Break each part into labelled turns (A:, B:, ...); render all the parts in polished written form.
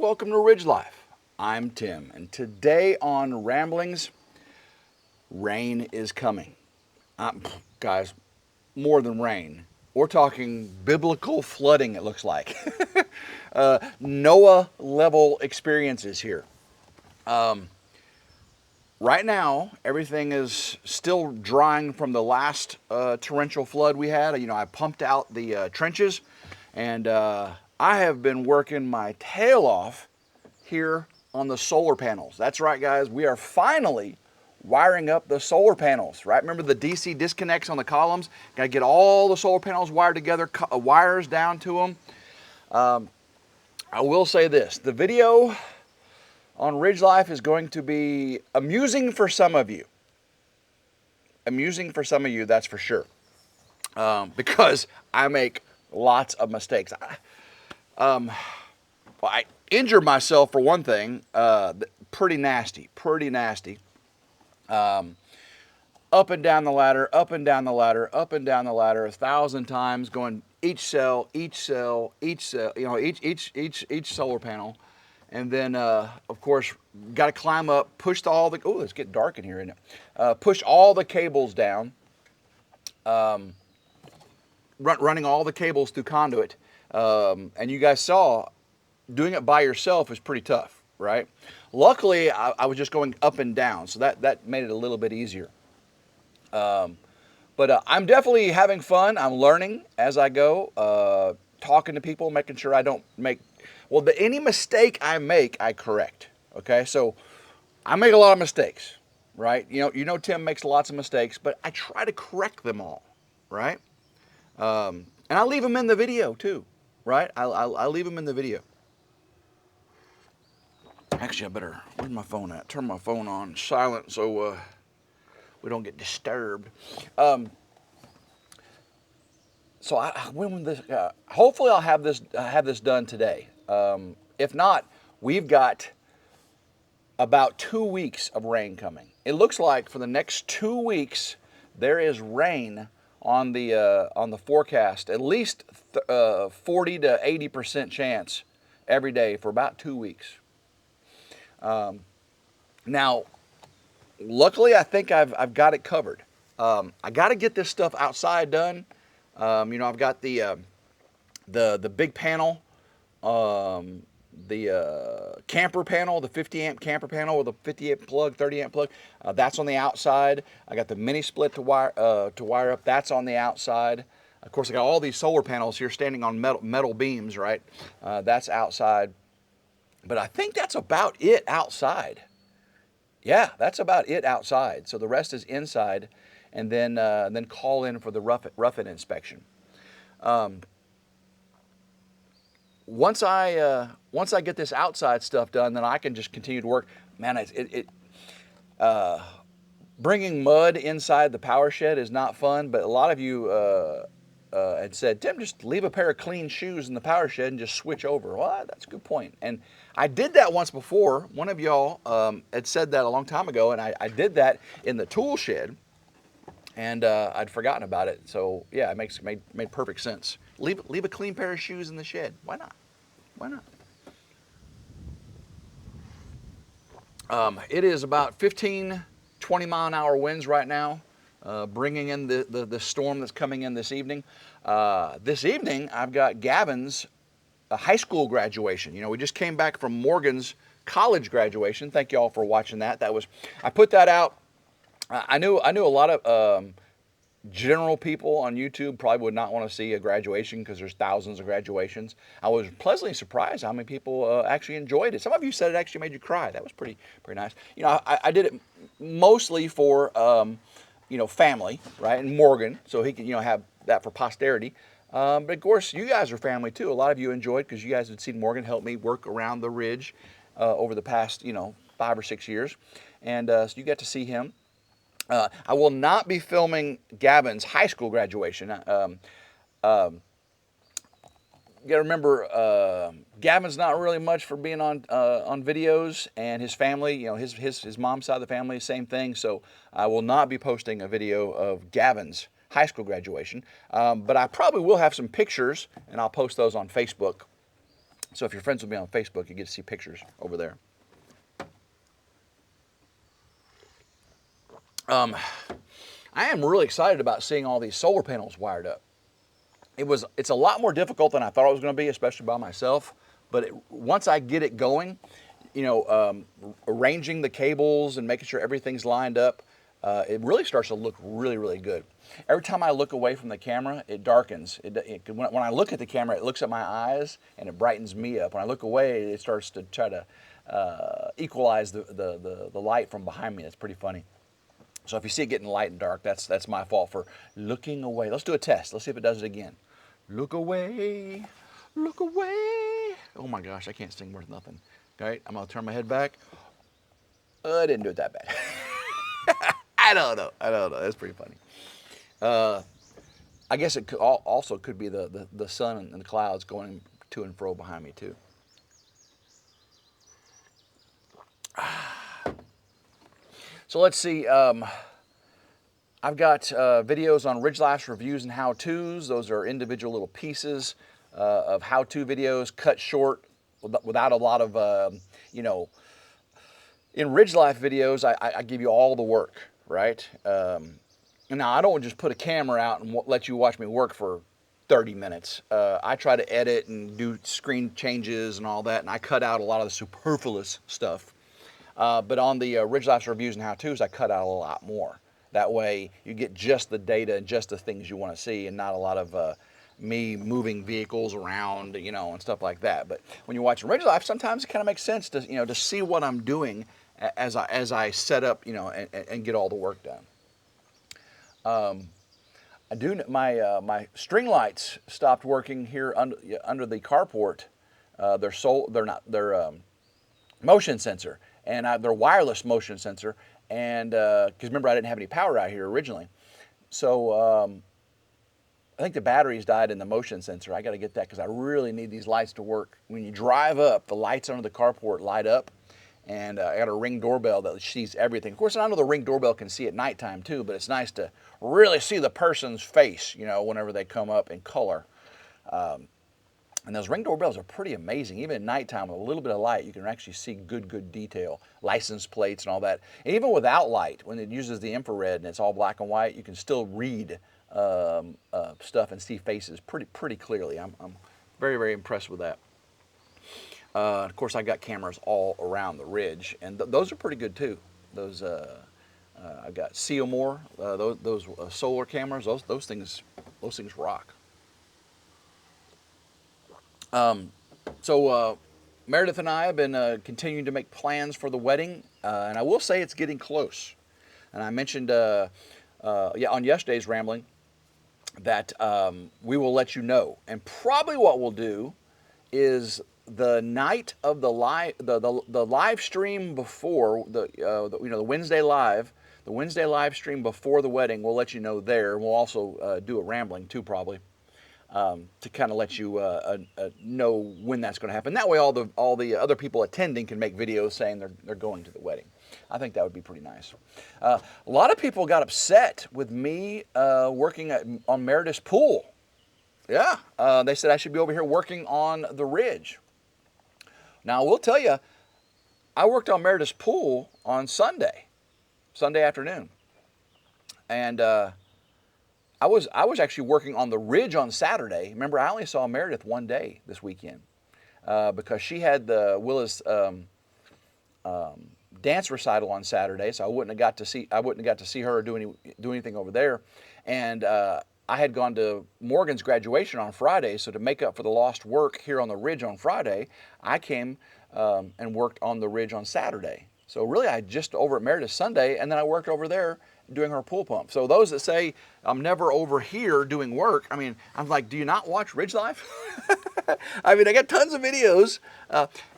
A: welcome to Ridge Life. I'm Tim, and today on Ramblings, rain is coming. Guys, more than rain. We're talking biblical flooding, it looks like. Noah-level experiences here. Right now, everything is still drying from the last torrential flood we had. I pumped out the trenches, and I have been working my tail off here on the solar panels. That's right, guys. We are finally wiring up the solar panels, right? Remember the DC disconnects on the columns? Got to get all the solar panels wired together, wires down to them. I will say this. The video on Ridge Life is going to be amusing for some of you. Amusing for some of you, that's for sure. Because I make lots of mistakes. I injured myself for one thing, pretty nasty. Up and down the ladder, up and down the ladder, up and down the ladder 1,000 times, going each cell, each solar panel. And then, of course, got to climb up, push all the, oh, it's getting dark in here, isn't it? Push all the cables down, running all the cables through conduit. And you guys saw, doing it by yourself is pretty tough, right? Luckily, I was just going up and down, so that made it a little bit easier. But I'm definitely having fun. I'm learning as I go, talking to people, making sure I don't make, any mistake I make, I correct, okay? So I make a lot of mistakes, right? You know Tim makes lots of mistakes, but I try to correct them all, right? And I leave them in the video too, right? I leave them in the video. Actually, I better, where's my phone at? Turn my phone on silent so we don't get disturbed. So when this, hopefully I'll have this done today. If not, we've got about 2 weeks of rain coming. It looks like for the next 2 weeks there is rain on the forecast. At least 40 to 80% chance every day for about 2 weeks. Now, luckily, I think I've got it covered. I got to get this stuff outside done. I've got the big panel, the camper panel, the 50 amp camper panel with a 50 amp plug, 30 amp plug. That's on the outside. I got the mini split to wire up. That's on the outside. Of course, I got all these solar panels here standing on metal beams, right? That's outside. But I think that's about it outside. Yeah, that's about it outside. So the rest is inside, and then call in for the rough-in inspection. Once I get this outside stuff done, then I can just continue to work. Man, bringing mud inside the power shed is not fun. But a lot of you had said, Tim, just leave a pair of clean shoes in the power shed and just switch over. Well, that's a good point. And I did that once before. One of y'all had said that a long time ago, and I did that in the tool shed, and I'd forgotten about it. So yeah, it made perfect sense. Leave a clean pair of shoes in the shed. Why not? Why not? It is about 15, 20 mile an hour winds right now. Bringing in the storm that's coming in this evening. This evening, I've got Gavin's high school graduation. We just came back from Morgan's college graduation. Thank you all for watching that. I put that out. I knew a lot of general people on YouTube probably would not want to see a graduation because there's thousands of graduations. I was pleasantly surprised how many people actually enjoyed it. Some of you said it actually made you cry. That was pretty nice. I did it mostly for family, right? And Morgan, so he can, have that for posterity. But of course, you guys are family too. A lot of you enjoyed because you guys had seen Morgan help me work around the ridge over the past, 5 or 6 years. And so you got to see him. I will not be filming Gavin's high school graduation. You got to remember, Gavin's not really much for being on videos, and his family, his mom's side of the family, same thing. So I will not be posting a video of Gavin's high school graduation, but I probably will have some pictures, and I'll post those on Facebook. So if you're friends with me on Facebook, you get to see pictures over there. I am really excited about seeing all these solar panels wired up. It's a lot more difficult than I thought it was going to be, especially by myself. But once I get it going, arranging the cables and making sure everything's lined up, it really starts to look really, really good. Every time I look away from the camera, it darkens. When I look at the camera, it looks at my eyes and it brightens me up. When I look away, it starts to try to equalize the light from behind me. That's pretty funny. So if you see it getting light and dark, that's my fault for looking away. Let's do a test. Let's see if it does it again. Look away, look away. Oh my gosh, I can't sing worth nothing. All right, I'm gonna turn my head back. I didn't do it that bad. I don't know. That's pretty funny. I guess it also could be the sun and the clouds going to and fro behind me too. So let's see. I've got videos on RidgeLife's reviews and how-tos. Those are individual little pieces of how-to videos cut short without a lot of, in RidgeLife videos, I give you all the work, right? Now, I don't just put a camera out and let you watch me work for 30 minutes. I try to edit and do screen changes and all that, and I cut out a lot of the superfluous stuff. But on the RidgeLife's reviews and how-tos, I cut out a lot more. That way, you get just the data and just the things you want to see, and not a lot of me moving vehicles around, and stuff like that. But when you're watching RidgeLife, sometimes it kind of makes sense to, to see what I'm doing as I set up, and get all the work done. My string lights stopped working here under the carport. They're motion sensor, and they're wireless motion sensor. And because remember, I didn't have any power out here originally, so I think the batteries died in the motion sensor. I got to get that because I really need these lights to work. When you drive up, the lights under the carport light up, and I got a Ring doorbell that sees everything. Of course, I know the Ring doorbell can see at nighttime too, but it's nice to really see the person's face, whenever they come up in color. And those Ring doorbells are pretty amazing. Even at nighttime with a little bit of light, you can actually see good detail, license plates and all that. And even without light, when it uses the infrared and it's all black and white, you can still read stuff and see faces pretty clearly. I'm very, very impressed with that. Of course, I got cameras all around the ridge, and those are pretty good too. Those I got Seomore, those solar cameras. Those things rock. So Meredith and I have been continuing to make plans for the wedding, and I will say it's getting close. And I mentioned on yesterday's rambling that we will let you know. And probably what we'll do is the night of the live stream before the Wednesday live stream before the wedding. We'll let you know there. We'll also do a rambling too, probably. To kind of let you know when that's going to happen. That way, all the other people attending can make videos saying they're going to the wedding. I think that would be pretty nice. A lot of people got upset with me working on Meredith's pool. Yeah, they said I should be over here working on the ridge. Now, I will tell you, I worked on Meredith's pool on Sunday afternoon, and I was actually working on the ridge on Saturday. Remember, I only saw Meredith one day this weekend because she had the Willis dance recital on Saturday, so I wouldn't have got to see her or do anything over there. And I had gone to Morgan's graduation on Friday, so to make up for the lost work here on the ridge on Friday, I came and worked on the ridge on Saturday. So really, I just over at Meredith Sunday, and then I worked over there doing her pool pump. So those that say I'm never over here doing work, I mean, I'm like, do you not watch RidgeLife? I mean, I got tons of videos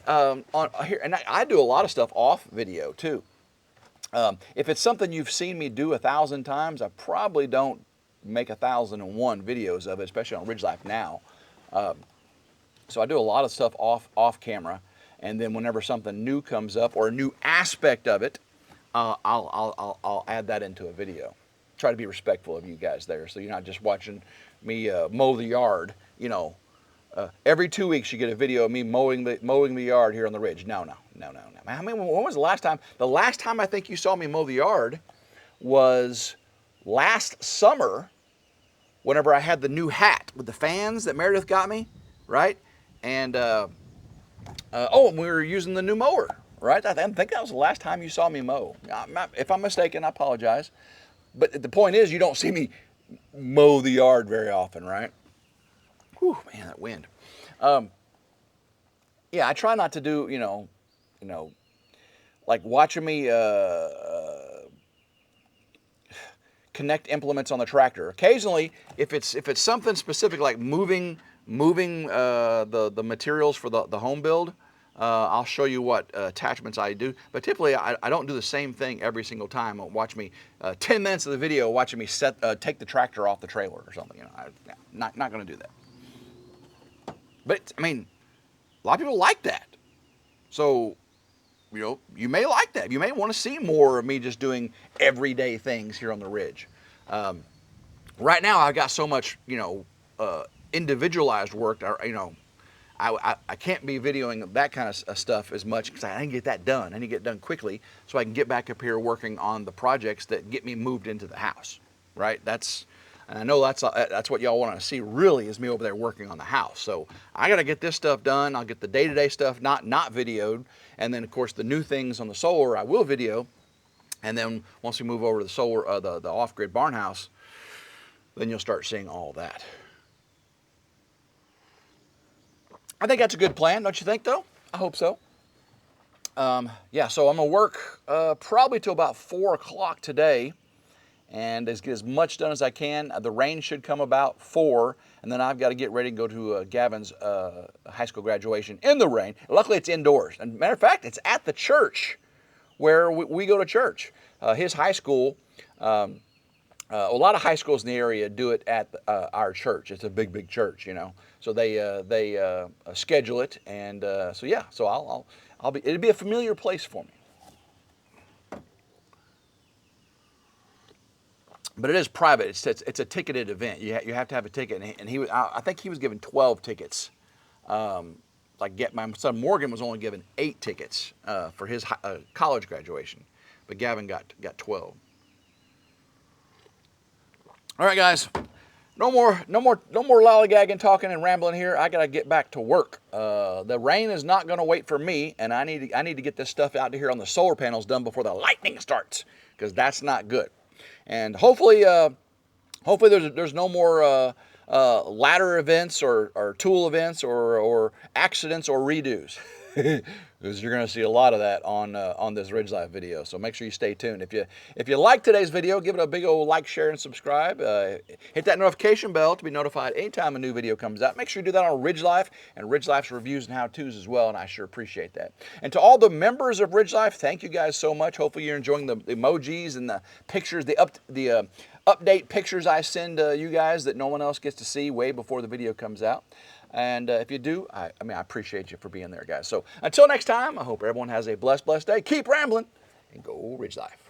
A: on here, and I do a lot of stuff off video too. If it's something you've seen me do 1,000 times, I probably don't make 1,001 videos of it, especially on RidgeLife now. So I do a lot of stuff off camera, and then whenever something new comes up or a new aspect of it, I'll add that into a video. Try to be respectful of you guys there, so you're not just watching me mow the yard, every 2 weeks you get a video of me mowing the yard here on the ridge. No. I mean, when was the last time? The last time I think you saw me mow the yard was last summer, whenever I had the new hat with the fans that Meredith got me, right? And we were using the new mower, right? I think that was the last time you saw me mow. If I'm mistaken, I apologize. But the point is, you don't see me mow the yard very often, right? Whew, man, that wind. Yeah, I try not to do, like watching me connect implements on the tractor. Occasionally, if it's something specific like moving the materials for the home build, I'll show you what attachments I do. But typically, I don't do the same thing every single time. Watch me 10 minutes of the video watching me take the tractor off the trailer or something. I'm not going to do that. But I mean, a lot of people like that. So, you may like that. You may want to see more of me just doing everyday things here on the ridge. Right now, I've got so much, individualized work. I can't be videoing that kind of stuff as much because I didn't get that done. I need to get it done quickly so I can get back up here working on the projects that get me moved into the house, right? And I know that's what y'all want to see really is me over there working on the house. So I got to get this stuff done. I'll get the day-to-day stuff not videoed. And then, of course, the new things on the solar I will video. And then once we move over to the solar, the off-grid barn house, then you'll start seeing all that. I think that's a good plan, don't you think, though? I hope so. Yeah, so I'm going to work probably till about 4 o'clock today and get as much done as I can. The rain should come about 4, and then I've got to get ready and go to Gavin's high school graduation in the rain. Luckily, it's indoors. And matter of fact, it's at the church where we go to church. His high school, a lot of high schools in the area do it at our church. It's a big church, So they schedule it, and so yeah. So I'll be. It'll be a familiar place for me. But it is private. It's a ticketed event. You have to have a ticket, and I think he was given 12 tickets. My son Morgan was only given 8 tickets for his college graduation, but Gavin got 12. All right, guys. No more lollygagging, talking, and rambling here. I gotta get back to work. The rain is not gonna wait for me, and I need to get this stuff out here on the solar panels done before the lightning starts, because that's not good. And hopefully there's no more ladder events or tool events or accidents or redos. Because you're going to see a lot of that on this RidgeLife video. So make sure you stay tuned. If you like today's video, give it a big old like, share, and subscribe. Hit that notification bell to be notified anytime a new video comes out. Make sure you do that on RidgeLife and RidgeLife's reviews and how-tos as well, and I sure appreciate that. And to all the members of RidgeLife, thank you guys so much. Hopefully you're enjoying the emojis and the pictures, the update pictures I send you guys that no one else gets to see way before the video comes out. And if you do, I appreciate you for being there, guys. So until next time, I hope everyone has a blessed day. Keep rambling and go RidgeLife.